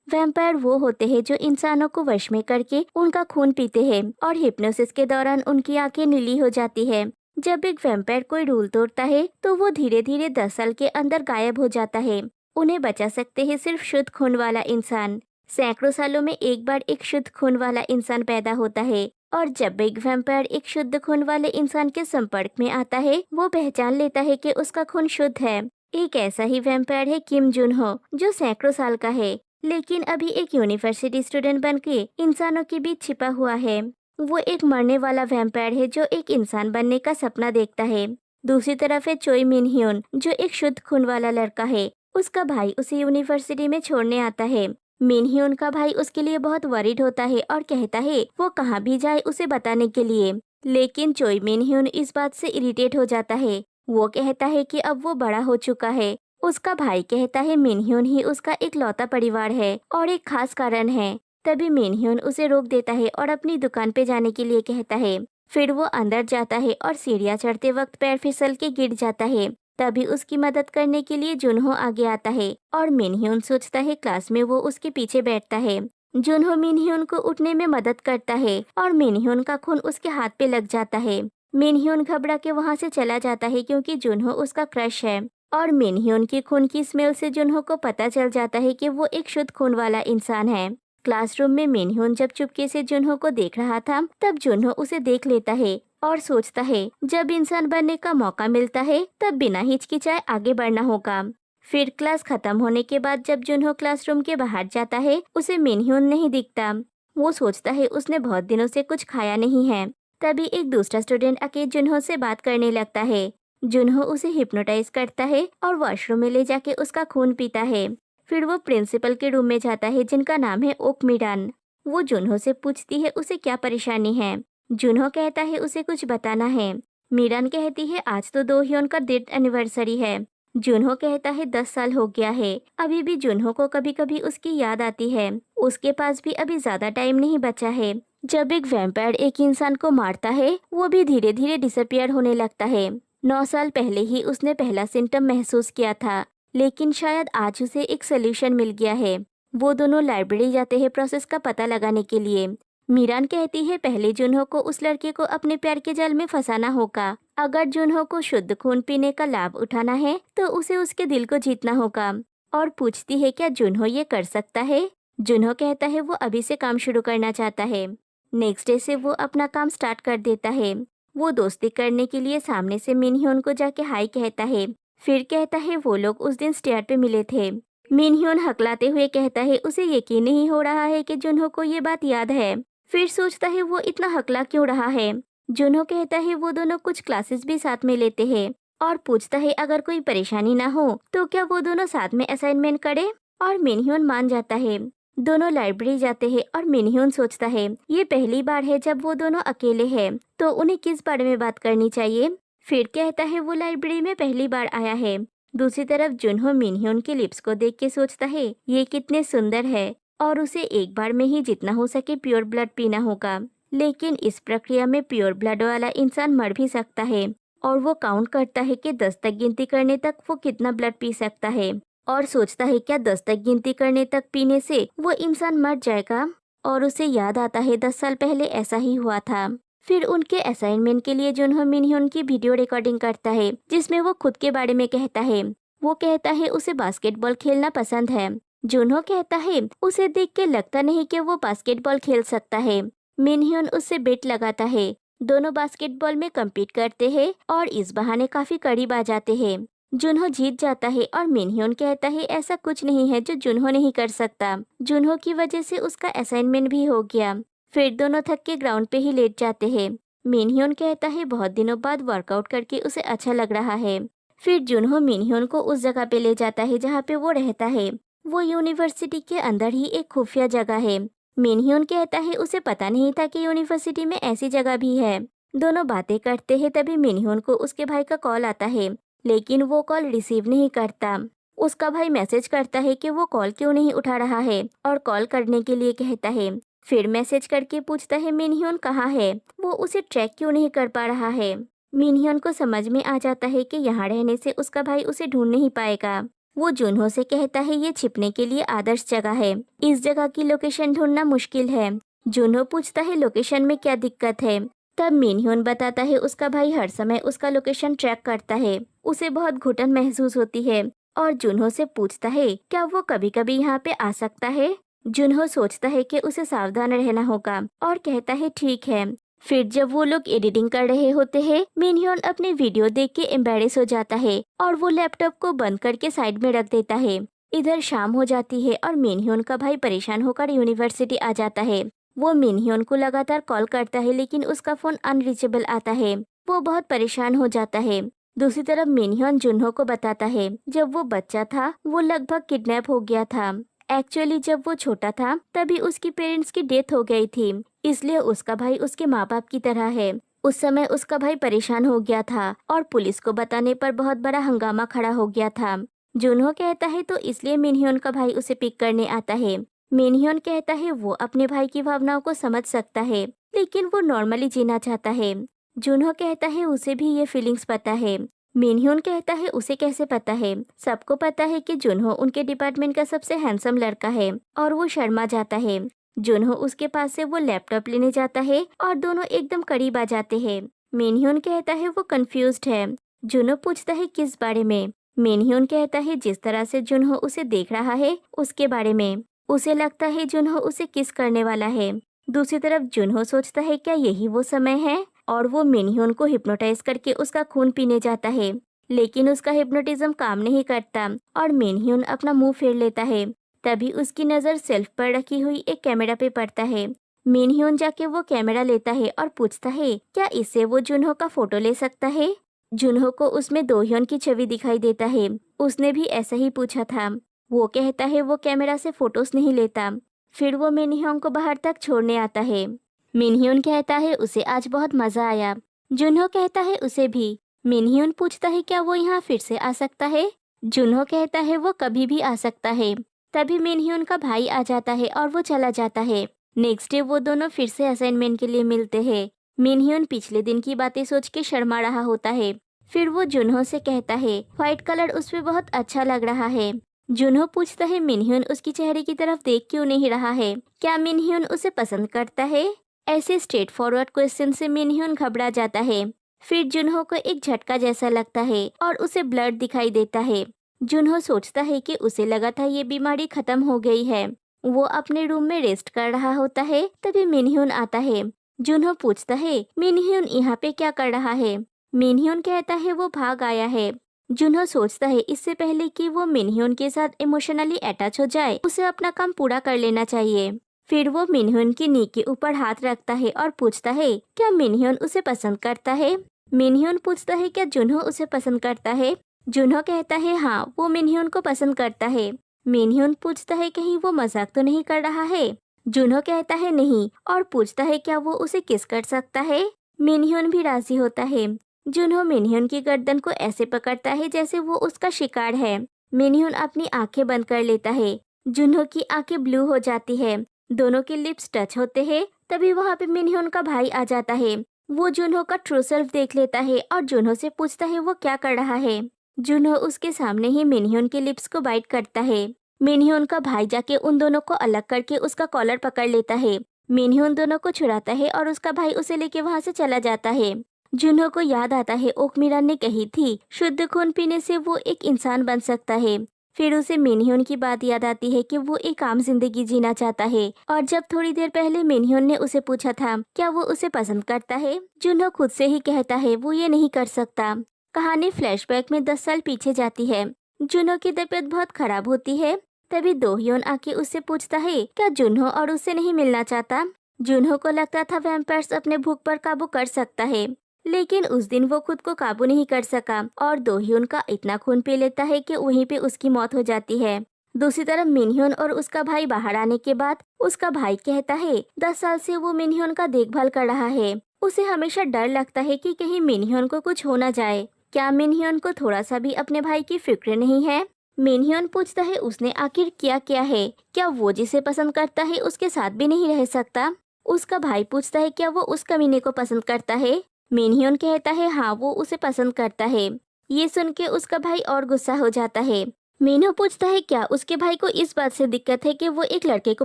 Vampire वो होते हैं जो इंसानों को वश में करके उनका खून पीते हैं और हिप्नोसिस के दौरान उनकी आंखें नीली हो जाती है। जब एक वैम्पायर कोई रूल तोड़ता है तो वो धीरे धीरे 10 साल के अंदर गायब हो जाता है। उन्हें बचा सकते हैं सिर्फ शुद्ध खून वाला इंसान। सैकड़ों सालों में एक बार एक शुद्ध खून वाला इंसान पैदा होता है, और जब एक वैम्पायर एक शुद्ध खून वाले इंसान के संपर्क में आता है वो पहचान लेता है कि उसका खून शुद्ध है। एक ऐसा ही वैम्पायर है किम जुन हो, जो सैकड़ों साल का है लेकिन अभी एक यूनिवर्सिटी स्टूडेंट बनके इंसानों के बीच छिपा हुआ है। वो एक मरने वाला वैम्पायर है जो एक इंसान बनने का सपना देखता है। दूसरी तरफ है चोई मिन ह्यून, जो एक शुद्ध खून वाला लड़का है। उसका भाई उसे यूनिवर्सिटी में छोड़ने आता है। मिन ह्यून का भाई उसके लिए बहुत वरीड होता है और कहता है वो कहाँ भी जाए उसे बताने के लिए। लेकिन चोई मिन ह्यून इस बात से इरिटेट हो जाता है। वो कहता है कि अब वो बड़ा हो चुका है। उसका भाई कहता है मिनह्यून ही उसका इकलौता परिवार है और एक खास कारण है। तभी मिनह्यून उसे रोक देता है और अपनी दुकान पे जाने के लिए कहता है। फिर वो अंदर जाता है और सीढ़ियाँ चढ़ते वक्त पैर फिसल के गिर जाता है। तभी उसकी मदद करने के लिए जुनहो आगे आता है और मिनह्यून सोचता है क्लास में वो उसके पीछे बैठता है। जुनहो मिनह्यून को उठने में मदद करता है और मिनह्यून का खून उसके हाथ पे लग जाता है। मिनह्यून घबरा के वहाँ से चला जाता है क्योंकि जुनहो उसका क्रश है। और मिनह्यून के खून की स्मेल से जुनहो को पता चल जाता है कि वो एक शुद्ध खून वाला इंसान है। क्लासरूम में मिनह्यून जब चुपके से जुनहो को देख रहा था तब जुनहो उसे देख लेता है और सोचता है जब इंसान बनने का मौका मिलता है तब बिना हिचकिचाए आगे बढ़ना होगा। फिर क्लास खत्म होने के बाद जब जुनहो क्लासरूम के बाहर जाता है उसे मिनह्यून नहीं दिखता। वो सोचता है उसने बहुत दिनों से कुछ खाया नहीं है। तभी एक दूसरा स्टूडेंट आके जुनहो से बात करने लगता है। जुनहो उसे हिप्नोटाइज करता है और वॉशरूम में ले जाके उसका खून पीता है। फिर वो प्रिंसिपल के रूम में जाता है जिनका नाम है ओक मिडान। वो जुनहो से पूछती है उसे क्या परेशानी है। जुनहो कहता है उसे कुछ बताना है। मीरान कहती है आज तो दो ह्योन का डेथ एनिवर्सरी है। जुनहो कहता है 10 साल हो गया है। अभी भी जुनहो को कभी कभी उसकी याद आती है। उसके पास भी अभी ज्यादा टाइम नहीं बचा है। जब एक वैम्पायर एक इंसान को मारता है वो भी धीरे धीरे डिसअपियर होने लगता है। 9 साल पहले ही उसने पहला सिम्टम महसूस किया था, लेकिन शायद आज उसे एक सोल्यूशन मिल गया है। वो दोनों लाइब्रेरी जाते हैं प्रोसेस का पता लगाने के लिए। मीरान कहती है पहले जुनहो को उस लड़के को अपने प्यार के जाल में फंसाना होगा। अगर जुनहो को शुद्ध खून पीने का लाभ उठाना है तो उसे उसके दिल को जीतना होगा। और पूछती है क्या जुनहो ये कर सकता है। जुनहो कहता है वो अभी से काम शुरू करना चाहता है। नेक्स्ट डे से वो अपना काम स्टार्ट कर देता है। वो दोस्ती करने के लिए सामने से मिनह्यून को जाके हाय कहता है। फिर कहता है वो लोग उस दिन स्टेयर पे मिले थे। मिनह्यून हकलाते हुए कहता है उसे यकीन नहीं हो रहा है कि जुनहो को ये बात याद है। फिर सोचता है वो इतना हकला क्यों रहा है। जुनहो कहता है वो दोनों कुछ क्लासेस भी साथ में लेते हैं और पूछता है अगर कोई परेशानी ना हो तो क्या वो दोनों साथ में असाइनमेंट करे। और मिनह्यून मान जाता है। दोनों लाइब्रेरी जाते हैं और मिनह्यून सोचता है ये पहली बार है जब वो दोनों अकेले हैं तो उन्हें किस बारे में बात करनी चाहिए। फिर कहता है वो लाइब्रेरी में पहली बार आया है। दूसरी तरफ जुनहो मिनह्यून के लिप्स को देख के सोचता है ये कितने सुंदर है और उसे एक बार में ही जितना हो सके प्योर ब्लड पीना होगा। लेकिन इस प्रक्रिया में प्योर ब्लड वाला इंसान मर भी सकता है। और वो काउंट करता है कि 10 तक गिनती करने तक वो कितना ब्लड पी सकता है और सोचता है क्या 10 तक गिनती करने तक पीने से वो इंसान मर जाएगा। और उसे याद आता है 10 साल पहले ऐसा ही हुआ था। फिर उनके असाइनमेंट के लिए जुनहो मिनह्यून की वीडियो रिकॉर्डिंग करता है जिसमें वो खुद के बारे में कहता है। वो कहता है उसे बास्केटबॉल खेलना पसंद है। जुनहो कहता है उसे देख के लगता नहीं कि वो बास्केटबॉल खेल सकता है। मिनह्यून उससे बेट लगाता है। दोनों बास्केटबॉल में कम्पीट करते हैं और इस बहाने काफी करीब आ जाते हैं। जुनहो जीत जाता है और मिनह्यून कहता है ऐसा कुछ नहीं है जो जुनहो नहीं कर सकता। जुनहो की वजह से उसका असाइनमेंट भी हो गया। फिर दोनों थक के ग्राउंड पे ही लेट जाते हैं। मिनह्यून कहता है बहुत दिनों बाद वर्कआउट करके उसे अच्छा लग रहा है। फिर जुनहो मिनह्यून को उस जगह पे ले जाता है जहाँ पे वो रहता है। वो यूनिवर्सिटी के अंदर ही एक खुफिया जगह है। मिनह्यून कहता है उसे पता नहीं था कि यूनिवर्सिटी में ऐसी जगह भी है। दोनों बातें करते हैं तभी मिनह्यून को उसके भाई का कॉल आता है, लेकिन वो कॉल रिसीव नहीं करता। उसका भाई मैसेज करता है कि वो कॉल क्यों नहीं उठा रहा है और कॉल करने के लिए कहता है। फिर मैसेज करके पूछता है मिनह्यून कहाँ है, वो उसे ट्रैक क्यों नहीं कर पा रहा है। मिनह्यून को समझ में आ जाता है कि यहाँ रहने से उसका भाई उसे ढूंढ नहीं पाएगा। वो जुनहो से कहता है ये छिपने के लिए आदर्श जगह है, इस जगह की लोकेशन ढूंढना मुश्किल है। जुनहो पूछता है लोकेशन में क्या दिक्कत है। तब मिनह्यून बताता है उसका भाई हर समय उसका लोकेशन ट्रैक करता है, उसे बहुत घुटन महसूस होती है और जुनहो से पूछता है क्या वो कभी कभी यहाँ पे आ सकता है। जुनहो सोचता है कि उसे सावधान रहना होगा और कहता है ठीक है। फिर जब वो लोग एडिटिंग कर रहे होते हैं, मिनह्यून अपनी वीडियो देख के एम्बेरेस हो जाता है और वो लैपटॉप को बंद करके साइड में रख देता है। इधर शाम हो जाती है और मिनह्यून का भाई परेशान होकर यूनिवर्सिटी आ जाता है। वो मिनह्यून को लगातार कॉल करता है लेकिन उसका फोन अनरीचेबल आता है। वो बहुत परेशान हो जाता है। दूसरी तरफ मिनह्यून जुनहो को बताता है जब वो बच्चा था वो लगभग किडनैप हो गया था। एक्चुअली जब वो छोटा था तभी उसकी पेरेंट्स की डेथ हो गई थी, इसलिए उसका भाई उसके माँ बाप की तरह है। उस समय उसका भाई परेशान हो गया था और पुलिस को बताने पर बहुत बड़ा हंगामा खड़ा हो गया था। जुनहो कहता है तो इसलिए मिनह्यून का भाई उसे पिक करने आता है। मिनह्यून कहता है वो अपने भाई की भावनाओं को समझ सकता है लेकिन वो नॉर्मली जीना चाहता है। जुनहो कहता है उसे भी ये फीलिंग्स पता है। मिनह्यून कहता है उसे कैसे पता है। सबको पता है कि जुनहो उनके डिपार्टमेंट का सबसे हैंडसम लड़का है और वो शर्मा जाता है। जुनहो उसके पास से वो लैपटॉप लेने जाता है और दोनों एकदम करीब आ जाते हैं। मिनह्यून कहता है वो कंफ्यूज्ड है। जुनहो पूछता है किस बारे में। मिनह्यून कहता है जिस तरह से जुनहो उसे देख रहा है उसके बारे में। उसे लगता है जुनहो उसे किस करने वाला है। दूसरी तरफ जुनहो सोचता है क्या यही वो समय है और वो मिनह्यून को हिप्नोटाइज करके उसका खून पीने जाता है। लेकिन उसका हिप्नोटिज्म काम नहीं करता और मिनह्यून अपना मुंह फेर लेता है। तभी उसकी नज़र सेल्फ पर रखी हुई एक कैमरा पे पड़ता है। मिनह्यून जाके वो कैमरा लेता है और पूछता है क्या इससे वो जुनहो का फोटो ले सकता है। जुनहो को उसमें दोह्योन की छवि दिखाई देता है। उसने भी ऐसा ही पूछा था। वो कहता है वो कैमरा से फोटोज नहीं लेता। फिर वो मिनह्यून को बाहर तक छोड़ने आता है। मिनह्यून कहता है उसे आज बहुत मजा आया। जुनहो कहता है उसे भी। मिनह्यून पूछता है क्या वो यहाँ फिर से आ सकता है। जुनहो कहता है वो कभी भी आ सकता है। तभी मिनह्यून का भाई आ जाता है और वो चला जाता है। नेक्स्ट डे वो दोनों फिर से असाइनमेंट के लिए मिलते हैं। मिनह्यून पिछले दिन की बातें सोच के शर्मा रहा होता है। फिर वो जुनहो से कहता है व्हाइट कलर उस पे बहुत अच्छा लग रहा है। जुनहो पूछता है मिनह्यून उसकी चेहरे की तरफ देख क्यों नहीं रहा है, क्या मिनह्यून उसे पसंद करता है। ऐसे स्ट्रेट फॉरवर्ड क्वेश्चन से मिनह्यून घबरा जाता है। फिर जुनहो को एक झटका जैसा लगता है और उसे ब्लड दिखाई देता है। जुनहो सोचता है कि उसे लगा था ये बीमारी खत्म हो गई है। वो अपने रूम में रेस्ट कर रहा होता है तभी मिनह्यून आता है। जुनहो पूछता है मिनह्यून यहाँ पे क्या कर रहा है। मिनह्यून कहता है वो भाग आया है। जुनहो सोचता है इससे पहले कि वो मिनह्यून के साथ इमोशनली अटैच हो जाए उसे अपना काम पूरा कर लेना चाहिए। फिर वो मिनह्यून की नी के ऊपर हाथ रखता है और पूछता है क्या मिनह्यून उसे पसंद करता है। मिनह्यून पूछता है क्या जुनहो उसे पसंद करता है। जुनहो कहता है हाँ वो मिनह्यून को पसंद करता है। मिनह्यून पूछता है कहीं वो मजाक तो नहीं कर रहा है। जुनहो कहता है नहीं और पूछता है क्या वो उसे किस कर सकता है। मिनह्यून भी राजी होता है। जुनहो मिनह्यून की गर्दन को ऐसे पकड़ता है जैसे वो उसका शिकार है। मिनह्यून अपनी आंखें बंद कर लेता है। जुनहो की आंखें ब्लू हो जाती है। दोनों के लिप्स टच होते हैं। तभी वहाँ पे मिनह्यून का भाई आ जाता है। वो जुनहो का ट्रू सेल्फ देख लेता है और जुनहो से पूछता है वो क्या कर रहा है। जुनहो उसके सामने ही मिनह्यून के लिप्स को बाइट करता है। मिनह्यून का भाई जाके उन दोनों को अलग करके उसका कॉलर पकड़ लेता है। मिनह्यून दोनों को छुड़ाता है और उसका भाई उसे लेके वहाँ से चला जाता है। जुनहो को याद आता है ओकमिरा ने कही थी शुद्ध खून पीने से वो एक इंसान बन सकता है। फिर उसे मिनह्यून की बात याद आती है कि वो एक आम जिंदगी जीना चाहता है और जब थोड़ी देर पहले मिनह्यून ने उसे पूछा था क्या वो उसे पसंद करता है, जुनहो खुद से ही कहता है वो ये नहीं कर सकता। कहानी फ्लैशबैक में 10 साल पीछे जाती है। जुनहो की तबीयत बहुत खराब होती है। तभी दोह्योन आके उससे पूछता है क्या जुनहो और उससे नहीं मिलना चाहता। जुनहो को लगता था वैम्पायर्स अपने भूख पर काबू कर सकता है, लेकिन उस दिन वो खुद को काबू नहीं कर सका और दोह्योन का इतना खून पी लेता है कि वहीं पे उसकी मौत हो जाती है। दूसरी तरफ मिनह्यून और उसका भाई बाहर आने के बाद उसका भाई कहता है 10 साल से वो मिनह्यून का देखभाल कर रहा है। उसे हमेशा डर लगता है कि कहीं मिनह्यून को कुछ हो ना जाए। क्या मिनह्यून को थोड़ा सा भी अपने भाई की फिक्र नहीं है। मिनह्यून पूछता है उसने आखिर क्या है, क्या वो जिसे पसंद करता है उसके साथ भी नहीं रह सकता। उसका भाई पूछता है क्या वो उस कमीने को पसंद करता है। मिनह्यून कहता है हाँ वो उसे पसंद करता है। ये सुन के उसका भाई और गुस्सा हो जाता है। मीनू पूछता है क्या उसके भाई को इस बात से दिक्कत है कि वो एक लड़के को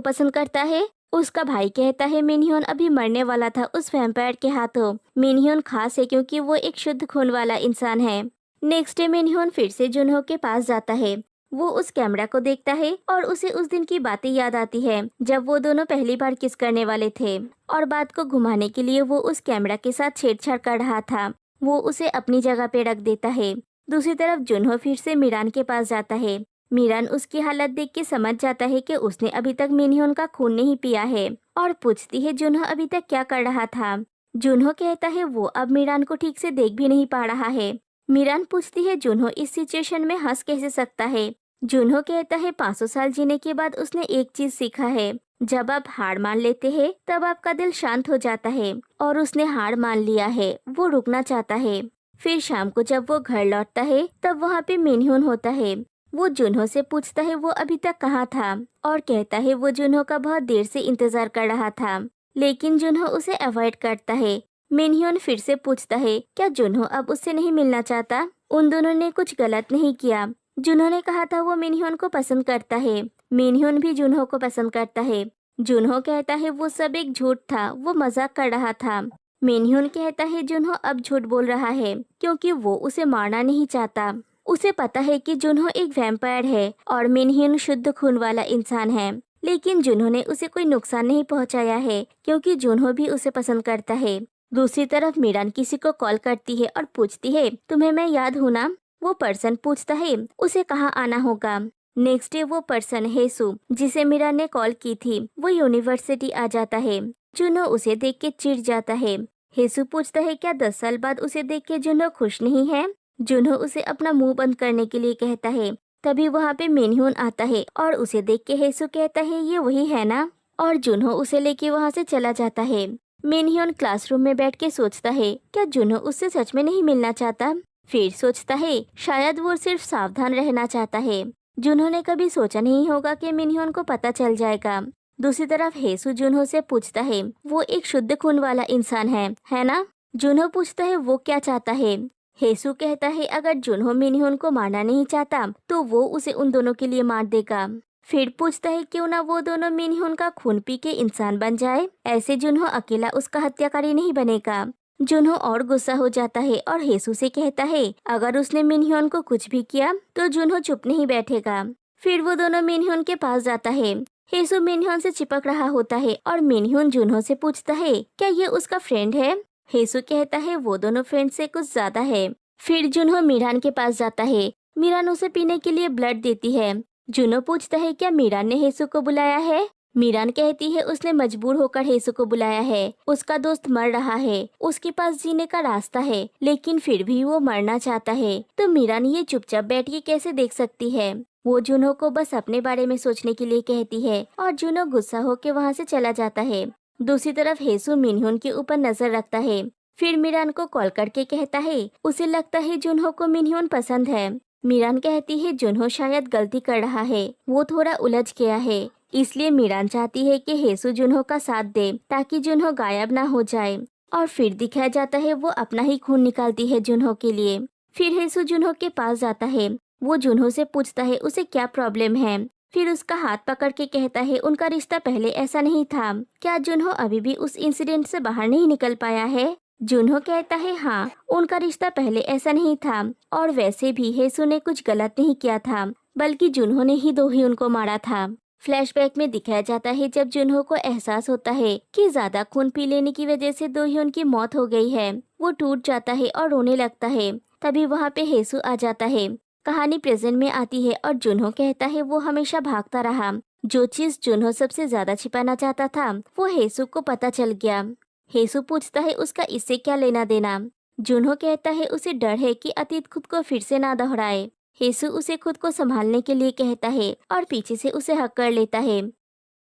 पसंद करता है। उसका भाई कहता है मिनह्योन अभी मरने वाला था उस वैम्पायर के हाथों। मिनह्योन खास है क्योंकि वो एक शुद्ध खून वाला इंसान है। नेक्स्ट डे मिनह्योन फिर से जुनहो के पास जाता है। वो उस कैमरा को देखता है और उसे उस दिन की बातें याद आती है जब वो दोनों पहली बार किस करने वाले थे, और बात को घुमाने के लिए वो उस कैमरा के साथ छेड़छाड़ कर रहा था। वो उसे अपनी जगह पे रख देता है। दूसरी तरफ जुनहो फिर से मीरान के पास जाता है। मीरान उसकी हालत देख के समझ जाता है कि उसने अभी तक मिनह्योन का खून नहीं पिया है, और पूछती है जुनहो अभी तक क्या कर रहा था। जुनहो कहता है वो अब मीरान को ठीक से देख भी नहीं पा रहा है। मीरान पूछती है जुनहो इस सिचुएशन में हंस कैसे सकता है। जुनहो कहता है 500 साल जीने के बाद उसने एक चीज सीखा है, जब आप हार मान लेते हैं तब आपका दिल शांत हो जाता है, और उसने हार मान लिया है, वो रुकना चाहता है। फिर शाम को जब वो घर लौटता है तब वहाँ पे मिनह्योन होता है। वो जुनहो से पूछता है वो अभी तक कहाँ था, और कहता है वो जुनहो का बहुत देर से इंतजार कर रहा था, लेकिन जुनहो उसे अवॉइड करता है। मिनह्योन फिर से पूछता है क्या जुनहो अब उससे नहीं मिलना चाहता। उन दोनों ने कुछ गलत नहीं किया। जुनहो ने कहा था वो मिनह्योन को पसंद करता है। मिनह्योन भी जुनहो को पसंद करता है। जुनहो कहता है वो सब एक झूठ था, वो मजाक कर रहा था। मिनह्योन कहता है जुनहो अब झूठ बोल रहा है क्योंकि वो उसे मारना नहीं चाहता। उसे पता है कि जुनहो एक वैम्पायर है और मिनह्योन शुद्ध खून वाला इंसान है, लेकिन जुनहो ने उसे कोई नुकसान नहीं पहुंचाया है क्योंकि जुनहो भी उसे पसंद करता है। दूसरी तरफ मीरान किसी को कॉल करती है और पूछती है तुम्हें मैं याद हूँ ना। वो पर्सन पूछता है उसे कहाँ आना होगा। नेक्स्ट डे वो पर्सन हेसु जिसे मीरान ने कॉल की थी वो यूनिवर्सिटी आ जाता है। जुनहो उसे देख के चिढ़ जाता है। हेसु पूछता है क्या 10 साल बाद उसे देख के जुनहो खुश नहीं है। जुनहो उसे अपना मुंह बंद करने के लिए कहता है। तभी वहाँ पे मिनह्योन आता है और उसे देख के हेसु कहता है ये वही है ना, और जुनहो उसे लेके वहाँ से चला जाता है। मिनह्योन क्लासरूम में बैठ के सोचता है क्या जुनहो उससे सच में नहीं मिलना चाहता। फिर सोचता है शायद वो सिर्फ सावधान रहना चाहता है। जुनहो ने कभी सोचा नहीं होगा कि मिनह्योन को पता चल जाएगा। दूसरी तरफ हेसु जुनहो से पूछता है वो एक शुद्ध खून वाला इंसान है ना। जुनहो पूछता है वो क्या चाहता है। हेसु कहता है अगर जुनहो मिनह्योन को मारना नहीं चाहता तो वो उसे उन दोनों के लिए मार देगा। फिर पूछता है क्यों ना वो दोनों मिनह्योन का खून पी के इंसान बन जाए, ऐसे जुनहो अकेला उसका हत्याकारी नहीं बनेगा। जुनहो और गुस्सा हो जाता है और हेसु से कहता है अगर उसने मिनह्योन को कुछ भी किया तो जुनहो चुप नहीं बैठेगा। फिर वो दोनों मिनह्योन के पास जाता है। हेसु मिनह्योन से चिपक रहा होता है और मिनह्योन जुनहो से पूछता है क्या ये उसका फ्रेंड है। हेसु कहता है वो दोनों फ्रेंड से कुछ ज्यादा है। फिर जुनहो मीरान के पास जाता है। मीरान उसे पीने के लिए ब्लड देती है। जुनहो पूछता है क्या मीरान ने हेसु को बुलाया है। मीरान कहती है उसने मजबूर होकर हेसु को बुलाया है, उसका दोस्त मर रहा है, उसके पास जीने का रास्ता है लेकिन फिर भी वो मरना चाहता है, तो मीरान ये चुपचाप बैठ के कैसे देख सकती है। वो जुनहो को बस अपने बारे में सोचने के लिए कहती है और जुनहो गुस्सा होकर वहाँ से चला जाता है। दूसरी तरफ हेसु मिनह्योन के ऊपर नजर रखता है। फिर मीरान को कॉल करके कहता है उसे लगता है जुनहो को मिनह्योन पसंद है। मीरान कहती है जुनहो शायद गलती कर रहा है, वो थोड़ा उलझ गया है, इसलिए मीरान चाहती है कि हेसु जुनहो का साथ दे ताकि जुनहो गायब ना हो जाए। और फिर दिखाया जाता है वो अपना ही खून निकालती है जुनहो के लिए। फिर हेसु जुनहो के पास जाता है। वो जुनहो से पूछता है उसे क्या प्रॉब्लम है। फिर उसका हाथ पकड़ के कहता है उनका रिश्ता पहले ऐसा नहीं था, क्या जुनहो अभी भी उस इंसिडेंट से बाहर नहीं निकल पाया है। जुनहो कहता है हाँ, उनका रिश्ता पहले ऐसा नहीं था, और वैसे भी हेसु ने कुछ गलत नहीं किया था, बल्कि जुनहो ने ही दोही उनको मारा था। फ्लैशबैक में दिखाया जाता है जब जुनहो को एहसास होता है कि ज्यादा खून पी लेने की वजह से दोह्योन की मौत हो गई है। वो टूट जाता है और रोने लगता है। तभी वहाँ पे हेसु आ जाता है। कहानी प्रेजेंट में आती है और जुनहो कहता है वो हमेशा भागता रहा। जो चीज जुनहो सबसे ज्यादा छिपाना चाहता था वो हेसु को पता चल गया। हेसु पूछता है उसका इससे क्या लेना देना। जुनहो कहता है उसे डर है कि अतीत खुद को फिर से ना दोहराए। हेसु उसे खुद को संभालने के लिए कहता है और पीछे से उसे हक कर लेता है।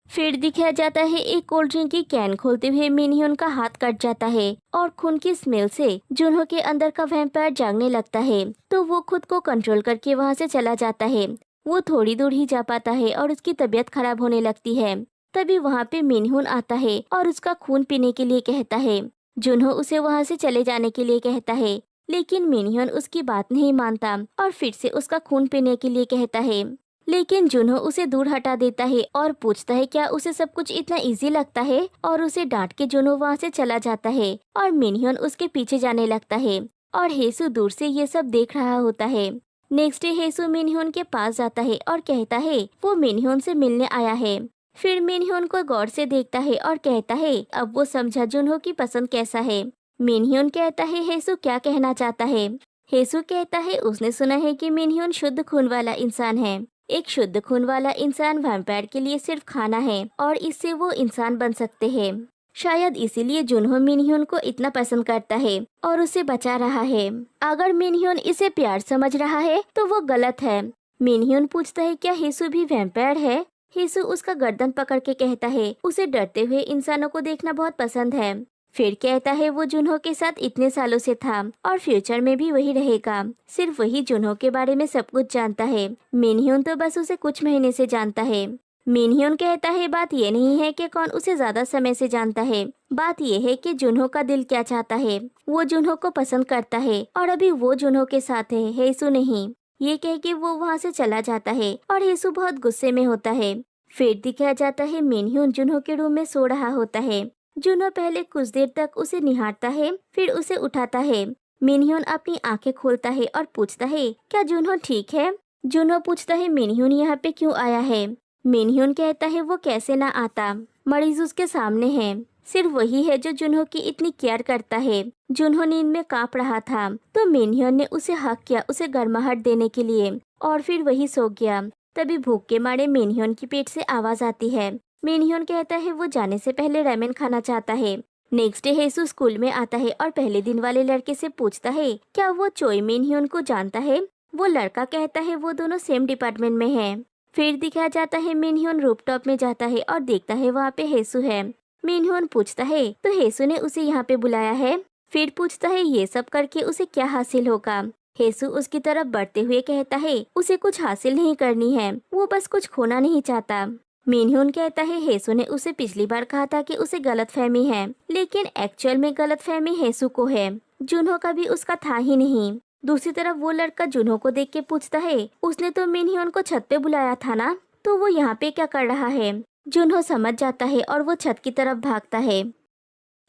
फिर दिखाया जाता है एक कोल्ड ड्रिंक की कैन खोलते हुए मिनह्योन का हाथ कट जाता है और खून की स्मेल से जुनहो के अंदर का वैम्पायर जागने लगता है, तो वो खुद को कंट्रोल करके वहाँ से चला जाता है। वो थोड़ी दूर ही जा पाता है और उसकी तबीयत खराब होने लगती है। तभी वहाँ पे मिनह्योन आता है और उसका खून पीने के लिए कहता है। जुनहो उसे वहाँ से चले जाने के लिए कहता है। लेकिन मिनह्योन उसकी बात नहीं मानता और फिर से उसका खून पीने के लिए कहता है। लेकिन जुनहो उसे दूर हटा देता है और पूछता है क्या उसे सब कुछ इतना इजी लगता है, और उसे डांट के जुनहो वहाँ से चला जाता है और मिनह्योन उसके पीछे जाने लगता है और हेसु दूर से ये सब देख रहा होता है। नेक्स्ट डे हेसु मिनह्योन के पास जाता है और कहता है वो मिनह्योन से मिलने आया है। फिर मिनह्योन को गौर से देखता है और कहता है अब वो समझा जुनहो की पसंद कैसा है। मिनह्योन कहता है हेसु क्या कहना चाहता है। हेसु कहता है उसने सुना है कि मिनह्योन शुद्ध खून वाला इंसान है। एक शुद्ध खून वाला इंसान वैम्पायर के लिए सिर्फ खाना है और इससे वो इंसान बन सकते हैं। शायद इसीलिए जुनहो मिनह्योन को इतना पसंद करता है और उसे बचा रहा है। अगर मिनह्योन इसे प्यार समझ रहा है तो वो गलत है। मिनह्योन पूछता है क्या हेसु भी वैम्पायर है। हेसु उसका गर्दन पकड़ के कहता है उसे डरते हुए इंसानों को देखना बहुत पसंद है। फिर कहता है वो जुनहो के साथ इतने सालों से था और फ्यूचर में भी वही रहेगा। सिर्फ वही जुनहो के बारे में सब कुछ जानता है। मिनह्योन तो बस उसे कुछ महीने से जानता है। मिनह्योन कहता है बात ये नहीं है कि कौन उसे ज्यादा समय से जानता है, बात ये है कि जुनहो का दिल क्या चाहता है। वो जुनहो को पसंद करता है और अभी वो जुनहो के साथ है, हेसु नहीं। ये कह के वो वहाँ से चला जाता है और हेसु बहुत गुस्से में होता है। फिर दिखाया जाता है मिनह्योन जुनहो के रूम में सो रहा होता है। जुनहो पहले कुछ देर तक उसे निहारता है, फिर उसे उठाता है। मिनह्योन अपनी आंखें खोलता है और पूछता है क्या जुनहो ठीक है। जुनहो पूछता है मिनह्योन यहाँ पे क्यों आया है। मिनह्योन कहता है वो कैसे ना आता, मरीज उसके सामने है। सिर्फ वही है जो जुनहो की इतनी केयर करता है। जुनहो नींद में कांप रहा था तो मिनह्योन ने उसे हक किया उसे गर्माहट देने के लिए और फिर वही सो गया। तभी भूख के मारे मिनह्योन की पेट से आवाज आती है। मिनह्योन कहता है वो जाने से पहले रामेन खाना चाहता है। नेक्स्ट डे हेसु स्कूल में आता है और पहले दिन वाले लड़के से पूछता है क्या वो चोई मिनह्योन को जानता है। वो लड़का कहता है वो दोनों सेम डिपार्टमेंट में हैं। फिर दिखाया जाता है मिनह्योन रूफटॉप में जाता है और देखता है वहाँ पे हेसु है। मिनह्योन पूछता है तो हेसु ने उसे यहाँ पे बुलाया है। फिर पूछता है ये सब करके उसे क्या हासिल होगा। हेसु उसकी तरफ बढ़ते हुए कहता है उसे कुछ हासिल नहीं करनी है, वो बस कुछ खोना नहीं चाहता। मिनह्योन कहता है हेसु ने उसे पिछली बार कहा था कि उसे गलतफहमी है, लेकिन एक्चुअल में गलतफहमी हेसु को है, जुनहो का भी उसका था ही नहीं। दूसरी तरफ वो लड़का जुनहो को देख के पूछता है उसने तो मिनह्योन को छत पे बुलाया था ना, तो वो यहाँ पे क्या कर रहा है। जुनहो समझ जाता है और वो छत की तरफ भागता है।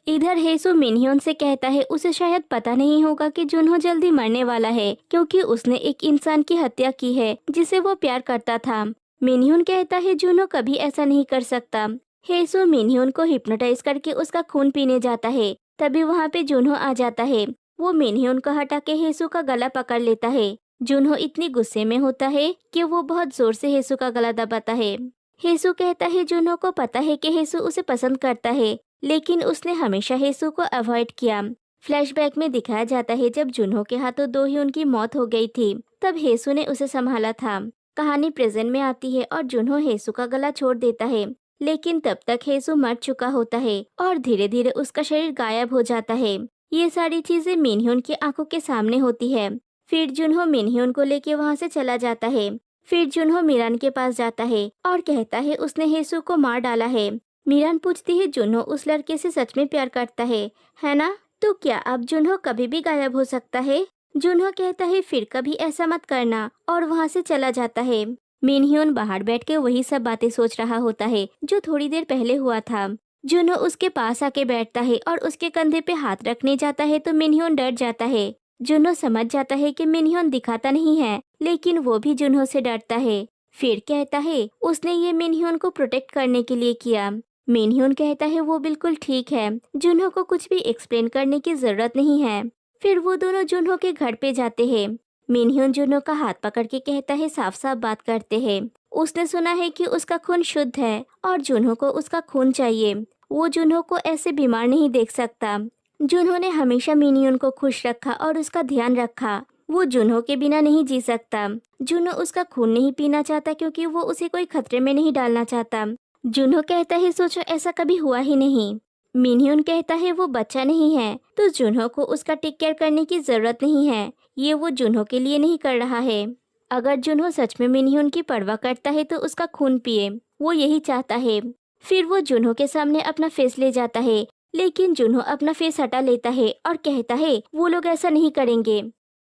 इधर हेसु मिनह्योन से कहता है उसे शायद पता नहीं होगा कि जुनहो जल्दी मरने वाला है क्योंकि उसने एक इंसान की हत्या की है जिसे वो प्यार करता था। मिनह्योन कहता है जुनहो कभी ऐसा नहीं कर सकता। हेसु मिनह्योन को हिप्नोटाइज करके उसका खून पीने जाता है। तभी वहाँ पे जुनहो आ जाता है। वो मिनह्योन को हटा के हेसु का गला पकड़ लेता है। जुनहो इतनी गुस्से में होता है कि वो बहुत जोर से हेसु का गला दबाता है। हेसु कहता है जुनहो को पता है कि हेसु उसे पसंद करता है, लेकिन उसने हमेशा हेसु को अवॉइड किया। फ्लैशबैक में दिखाया जाता है जब जुनहो के हाथों दो ही उनकी मौत हो गई थी, तब हेसु ने उसे संभाला था। कहानी प्रेजेंट में आती है और जुनहो हेसु का गला छोड़ देता है, लेकिन तब तक हेसु मर चुका होता है और धीरे धीरे उसका शरीर गायब हो जाता है। ये सारी चीजें मिनह्योन की आंखों के सामने होती है। फिर जुनहो मिनह्योन को लेके वहाँ से चला जाता है। फिर जुनहो मिरान के पास जाता है और कहता है उसने हेसु को मार डाला है। मिरान पूछती है जुनहो उस लड़के से सच में प्यार करता है ना? तो क्या अब जुनहो कभी भी गायब हो सकता है? जुनहो कहता है फिर कभी ऐसा मत करना और वहाँ से चला जाता है। मिनह्योन बाहर बैठ के वही सब बातें सोच रहा होता है जो थोड़ी देर पहले हुआ था। जुनहो उसके पास आके बैठता है और उसके कंधे पे हाथ रखने जाता है तो मिनह्योन डर जाता है। जुनहो समझ जाता है कि मिनह्योन दिखाता नहीं है, लेकिन वो भी जुनहो से डरता है। फिर कहता है उसने ये मिनह्योन को प्रोटेक्ट करने के लिए किया। मिनह्योन कहता है वो बिल्कुल ठीक है, जुनहो को कुछ भी एक्सप्लेन करने की जरूरत नहीं है। फिर वो दोनों जुनहो के घर पे जाते हैं। मिनह्योन जुनहो का हाथ पकड़ के कहता है साफ साफ बात करते हैं। उसने सुना है कि उसका खून शुद्ध है और जुनहो को उसका खून चाहिए। वो जुनहो को ऐसे बीमार नहीं देख सकता। जुनहो ने हमेशा मिनह्योन को खुश रखा और उसका ध्यान रखा। वो जुनहो के बिना नहीं जी सकता। जुनहो उसका खून नहीं पीना चाहता क्योंकि वो उसे कोई खतरे में नहीं डालना चाहता। जुनहो कहता है सोचो ऐसा कभी हुआ ही नहीं। मिनह्योन कहता है वो बच्चा नहीं है तो जुनहो को उसका टेक केयर करने की जरूरत नहीं है, ये वो जुनहो के लिए नहीं कर रहा है। अगर जुनहो सच में मिनह्योन की परवाह करता है तो उसका खून पिए, वो यही चाहता है। फिर वो जुनहो के सामने अपना फेस ले जाता है लेकिन जुनहो अपना फेस हटा लेता है और कहता है वो लोग ऐसा नहीं करेंगे।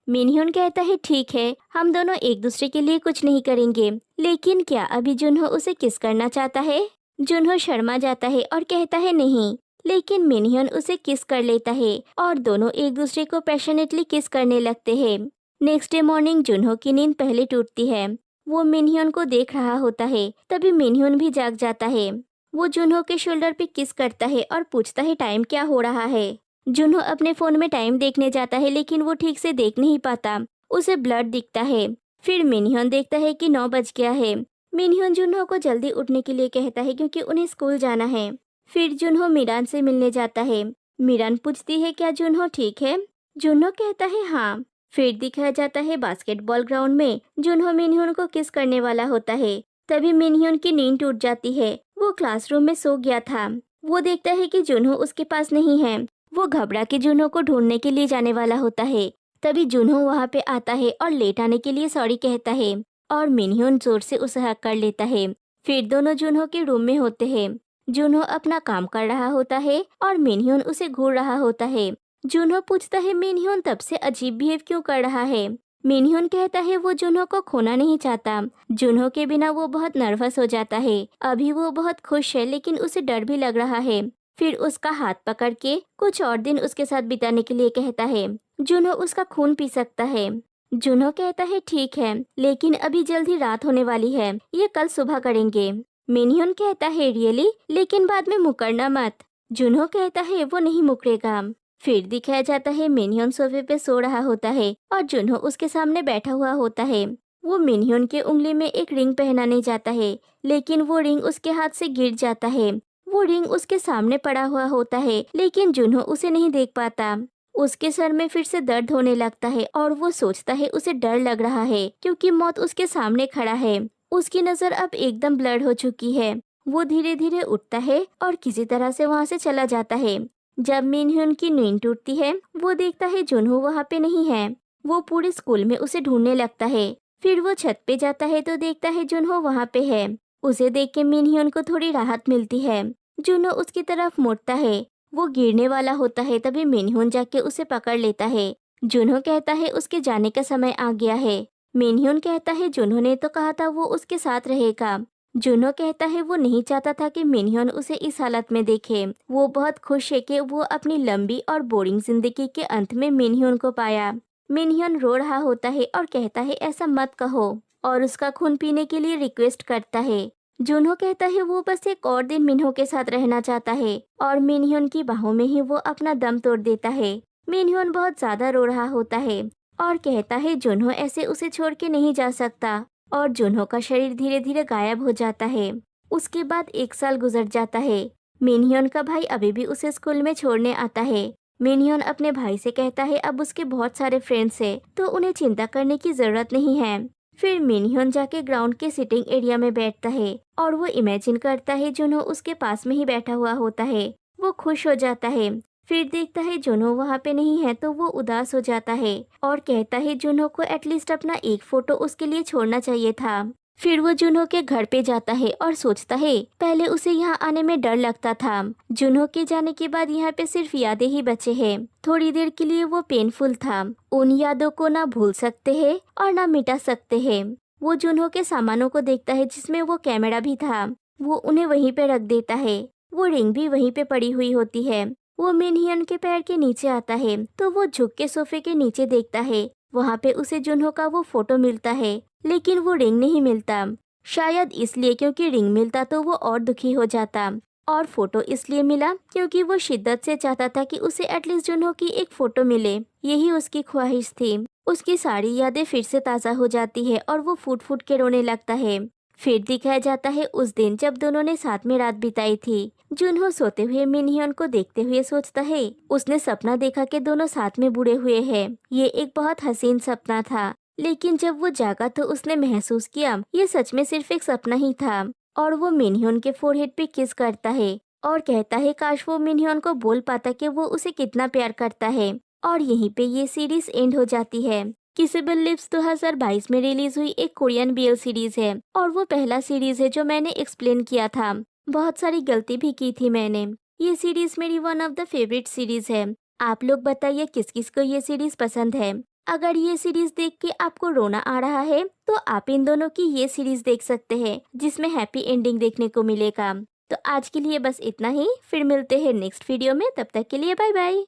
मिनह्यून कहता है ठीक है, हम दोनों एक दूसरे के लिए कुछ नहीं करेंगे, लेकिन क्या अभी जुनहो उसे किस करना चाहता है? जुनहो शर्मा जाता है और कहता है नहीं, लेकिन मिनह्यून उसे किस कर लेता है और दोनों एक दूसरे को पैशनेटली किस करने लगते हैं। नेक्स्ट डे मॉर्निंग जुनहो की नींद पहले टूटती है। वो मिनह्यून को देख रहा होता है, तभी मिनह्यून भी जाग जाता है। वो जुनहो के शोल्डर पे किस करता है और पूछता है टाइम क्या हो रहा है। जुनहो अपने फोन में टाइम देखने जाता है, लेकिन वो ठीक से देख नहीं पाता, उसे ब्लड दिखता है। फिर मिनह्यून देखता है कि 9 बज गया है। मिनह्यून जुनहो को जल्दी उठने के लिए कहता है क्योंकि उन्हें स्कूल जाना है। फिर जुनहो मीरान से मिलने जाता है। मीरान पूछती है क्या जुनहो ठीक है? जुनहो कहता है हाँ। फिर दिखाया जाता है बास्केटबॉल ग्राउंड में जुनहो मिनह्यून को किस करने वाला होता है। तभी मिनह्यून की नींद टूट जाती है। वो क्लासरूम में सो गया था। वो देखता है कि जुनहो उसके पास नहीं है। वो घबरा के जुनहो को ढूंढने के लिए जाने वाला होता है। तभी जुनहो वहाँ पे आता है और लेट आने के लिए सॉरी कहता है और मिनह्यून जोर से उसे हक कर लेता है। फिर दोनों जुनहो के रूम में होते हैं। जुनहो अपना काम कर रहा होता है और मिनह्यून उसे घूर रहा होता है। जुनहो पूछता है मिनह्यून तब से अजीब बिहेव क्यों कर रहा है? मिनह्यून कहता है वो जुनहो को खोना नहीं चाहता। जुनहो के बिना वो बहुत नर्वस हो जाता है। अभी वो बहुत खुश है, लेकिन उसे डर भी लग रहा है। फिर उसका हाथ पकड़ के कुछ और दिन उसके साथ बिताने के लिए कहता है। जुनहो उसका खून पी सकता है। जुनहो कहता है ठीक है, लेकिन अभी जल्द ही रात होने वाली है, ये कल सुबह करेंगे। मिनह्यून कहता है रियली, लेकिन बाद में मुकरना मत। जुनहो कहता है वो नहीं मुकरेगा। फिर दिखाया जाता है मिनह्यून सोफे पे सो रहा होता है और जुनहो उसके सामने बैठा हुआ होता है। वो मिनह्यून के उंगली में एक रिंग पहनाने जाता है, लेकिन वो रिंग उसके हाथ से गिर जाता है। वो रिंग उसके सामने पड़ा हुआ होता है, लेकिन जुनहो उसे नहीं देख पाता। उसके सर में फिर से दर्द होने लगता है और वो सोचता है उसे डर लग रहा है क्योंकि मौत उसके सामने खड़ा है। उसकी नजर अब एकदम ब्लड हो चुकी है। वो धीरे धीरे उठता है और किसी तरह से वहाँ से चला जाता है। जब मिनह्यून की नींद टूटती है, वो देखता है जुनहो वहाँ पे नहीं है। वो पूरे स्कूल में उसे ढूंढने लगता है। फिर वो छत पे जाता है तो देखता है जुनहो वहाँ पे है। उसे देख के मिनह्यून को थोड़ी राहत मिलती है। जुनहो उसकी तरफ मुड़ता है। वो गिरने वाला होता है, तभी मिनह्यून जाके उसे पकड़ लेता है। जुनहो कहता है उसके जाने का समय आ गया है। मिनह्यून कहता है जुनहो ने तो कहा था वो उसके साथ रहेगा। जुनहो कहता है वो नहीं चाहता था कि मिनह्यून उसे इस हालत में देखे। वो बहुत खुश है कि वो अपनी लंबी और बोरिंग जिंदगी के अंत में मिनह्यून को पाया। मिनह्यून रो रहा होता है और कहता है ऐसा मत कहो, और उसका खून पीने के लिए रिक्वेस्ट करता है। जुनहो कहता है वो बस एक और दिन मिनहो के साथ रहना चाहता है और मिनह्यून की बाहों में ही वो अपना दम तोड़ देता है। मिनह्यून बहुत ज्यादा रो रहा होता है और कहता है जुनहो ऐसे उसे छोड़ के नहीं जा सकता, और जुनहो का शरीर धीरे धीरे गायब हो जाता है। उसके बाद 1 साल गुजर जाता है। मिनह्यून का भाई अभी भी उसे स्कूल में छोड़ने आता है। मिनह्यून अपने भाई से कहता है अब उसके बहुत सारे फ्रेंड्स हैं, तो उन्हें चिंता करने की जरूरत नहीं है। फिर मिनह्यून जाके ग्राउंड के सिटिंग एरिया में बैठता है और वो इमेजिन करता है जुनहो उसके पास में ही बैठा हुआ होता है। वो खुश हो जाता है। फिर देखता है जुनहो वहाँ पे नहीं है तो वो उदास हो जाता है और कहता है जुनहो को एटलीस्ट अपना एक फोटो उसके लिए छोड़ना चाहिए था। फिर वो जुनहो के घर पे जाता है और सोचता है पहले उसे यहाँ आने में डर लगता था। जुनहो के जाने के बाद यहाँ पे सिर्फ यादें ही बचे हैं। थोड़ी देर के लिए वो पेनफुल था। उन यादों को ना भूल सकते हैं और ना मिटा सकते हैं। वो जुनहो के सामानों को देखता है जिसमें वो कैमरा भी था। वो उन्हें वहीं पे रख देता है। वो रिंग भी वहीं पे पड़ी हुई होती है। वो मिनह्यून के पैर के नीचे आता है तो वो झुक के सोफे के नीचे देखता है। वहाँ पे उसे जुनहो का वो फोटो मिलता है, लेकिन वो रिंग नहीं मिलता। शायद इसलिए क्योंकि रिंग मिलता तो वो और दुखी हो जाता, और फोटो इसलिए मिला क्योंकि वो शिद्दत से चाहता था कि उसे एटलीस्ट जुनहो की एक फोटो मिले। यही उसकी ख्वाहिश थी। उसकी सारी यादें फिर से ताज़ा हो जाती है और वो फूट फूट के रोने लगता है। फिर दिखाया जाता है उस दिन जब दोनों ने साथ में रात बिताई थी। जुनहो सोते हुए मिनह्यून को देखते हुए सोचता है उसने सपना देखा कि दोनों साथ में बूढ़े हुए हैं। ये एक बहुत हसीन सपना था, लेकिन जब वो जागा तो उसने महसूस किया ये सच में सिर्फ एक सपना ही था। और वो मिनह्यून के फोरहेड पे किस करता है और कहता है काश वो मिनह्यून को बोल पाता कि वो उसे कितना प्यार करता है। और यहीं पे ये सीरीज एंड हो जाती है। किसेबल लिव्स 2022 में रिलीज हुई एक कोरियन बीएल सीरीज है और वो पहला सीरीज है जो मैंने एक्सप्लेन किया था। बहुत सारी गलती भी की थी मैंने। ये सीरीज मेरी one of the favourite series है। आप लोग बताइए किस किस को ये सीरीज पसंद है। अगर ये सीरीज देख के आपको रोना आ रहा है तो आप इन दोनों की ये सीरीज देख सकते हैं जिसमें हैप्पी एंडिंग देखने को मिलेगा। तो आज के लिए बस इतना ही, फिर मिलते हैं नेक्स्ट वीडियो में, तब तक के लिए बाय बाय।